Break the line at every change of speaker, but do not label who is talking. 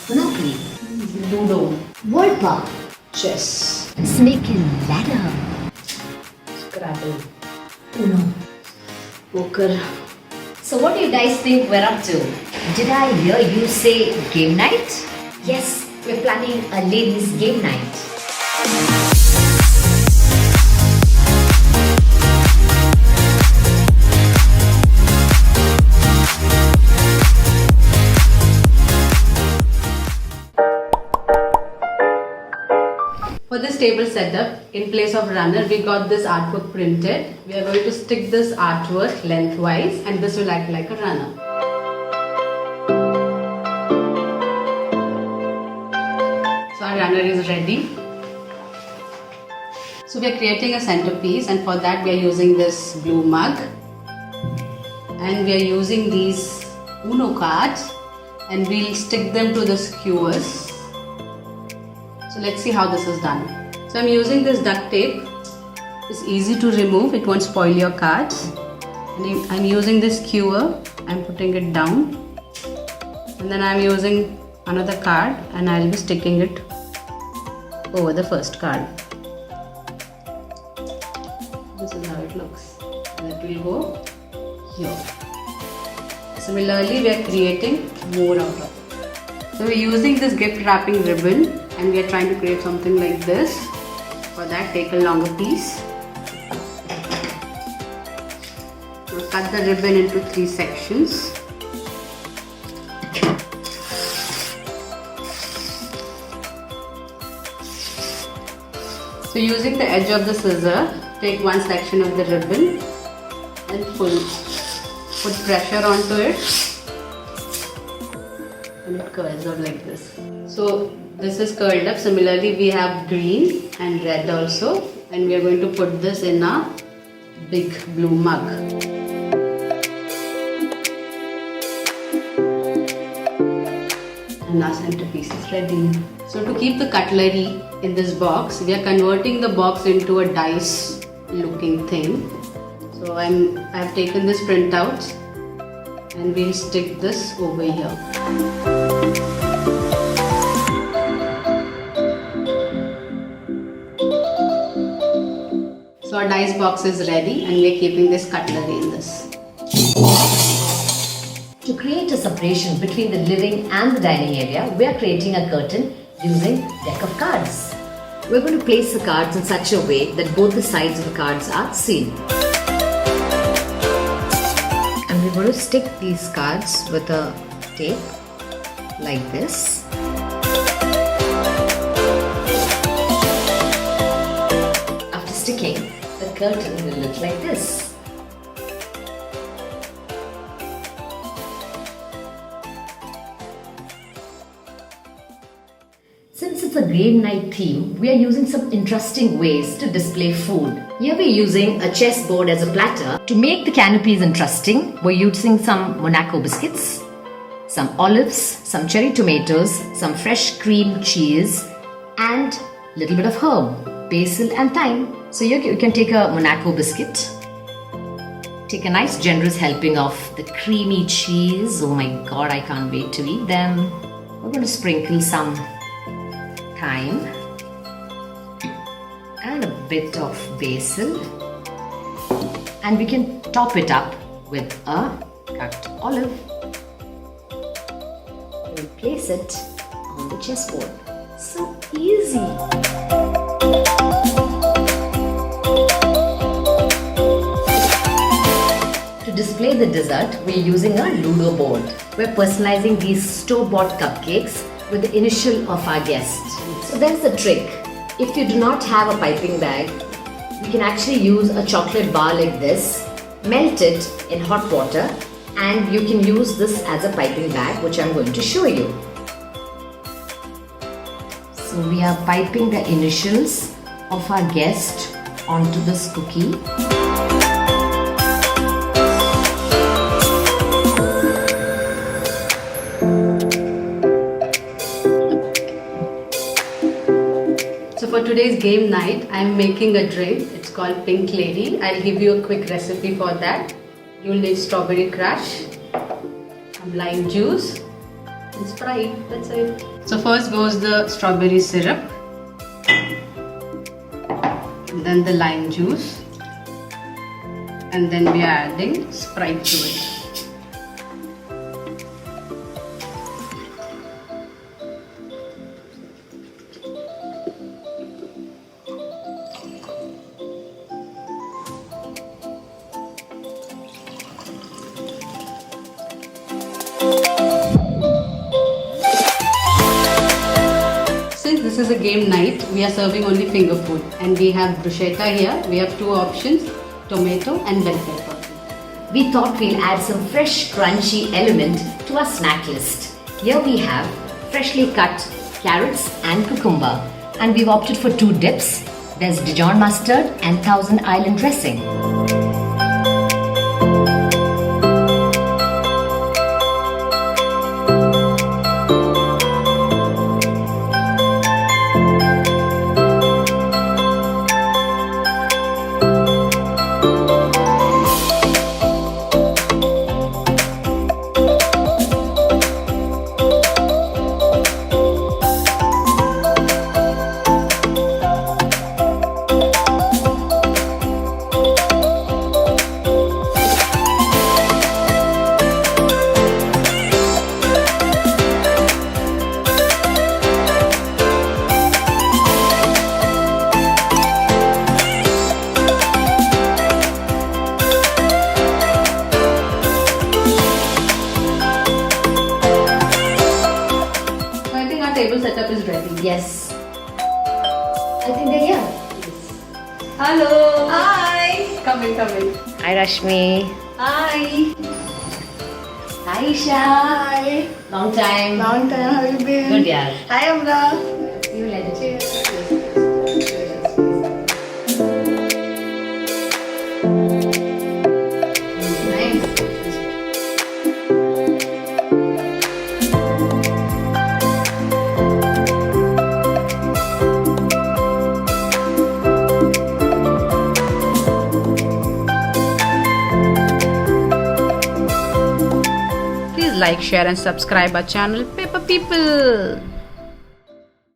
Monopoly,
Ludo,
World Park,
chess,
Snake and Ladder,
Scrabble,
Uno.
poker.
So what do you guys think we're up to? Did I hear you say game night? Yes, we're planning a ladies' game night.
For this table setup, in place of runner, we got this artwork printed. We are going to stick this artwork lengthwise and this will act like a runner. So our runner is ready. So we are creating a centerpiece and for that we are using this blue mug. And we are using these Uno cards and we'll stick them to the skewers. So let's see how this is done. So I'm using this duct tape. It's easy to remove, it won't spoil your cards. And I'm using this skewer, I'm putting it down. And then I'm using another card and I'll be sticking it over the first card. This is how it looks. And it will go here. Similarly, we are creating more out of it. So we're using this gift wrapping ribbon and we are trying to create something like this. For that, take a longer piece. Now cut the ribbon into 3 sections. So using the edge of the scissor, take one section of the ribbon and pull. Put pressure onto it and it curls up like this. So this is curled up. Similarly, we have green and red also, and we are going to put this in a big blue mug. And our centerpiece is ready. So to keep the cutlery in this box, we are converting the box into a dice looking thing. So I've taken this printout and we'll stick this over here. So our dice box is ready and we're keeping this cutlery in this.
To create a separation between the living and the dining area, we are creating a curtain using deck of cards. We're going to place the cards in such a way that both the sides of the cards are seen. And we're going to stick these cards with a tape like this. After sticking, the curtain will look like this. Since it's a game night theme, we are using some interesting ways to display food. Here we're using a chessboard as a platter. To make the canopies interesting, we're using some Monaco biscuits, some olives, some cherry tomatoes, some fresh cream cheese, and a little bit of herb, basil and thyme. So here you can take a Monaco biscuit. Take a nice generous helping of the creamy cheese. Oh my god, I can't wait to eat them. We're going to sprinkle some thyme and a bit of basil, and we can top it up with a cut olive. We'll place it on the chessboard. So easy. To display the dessert, we're using a Ludo board. We're personalizing these store-bought cupcakes with the initial of our guest. So there's the trick. If you do not have a piping bag, we can actually use a chocolate bar like this, melt it in hot water, and you can use this as a piping bag, which I'm going to show you. So we are piping the initials of our guest onto this cookie.
For today's game night, I am making a drink. It's called Pink Lady. I'll give you a quick recipe for that. You'll need strawberry crush, some lime juice,
and Sprite. That's it.
So first goes the strawberry syrup, then the lime juice, and then we are adding Sprite to it. Since this is a game night, we are serving only finger food, and we have bruschetta here. We have two options, tomato and bell pepper.
We thought we'll add some fresh, crunchy element to our snack list. Here we have freshly cut carrots and cucumber, and we've opted for two dips. There's Dijon mustard and Thousand Island dressing.
Table setup is ready.
Yes. I think they're here.
Hello.
Hi.
Come in, come in.
Hi Rashmi.
Hi.
Hi Isha.
Hi.
Long time.
Long time. How you been?
Good, yaar.
Hi, Amra.
You let it.
Cheers.
Nice.
Please like, share and subscribe our channel Paper People.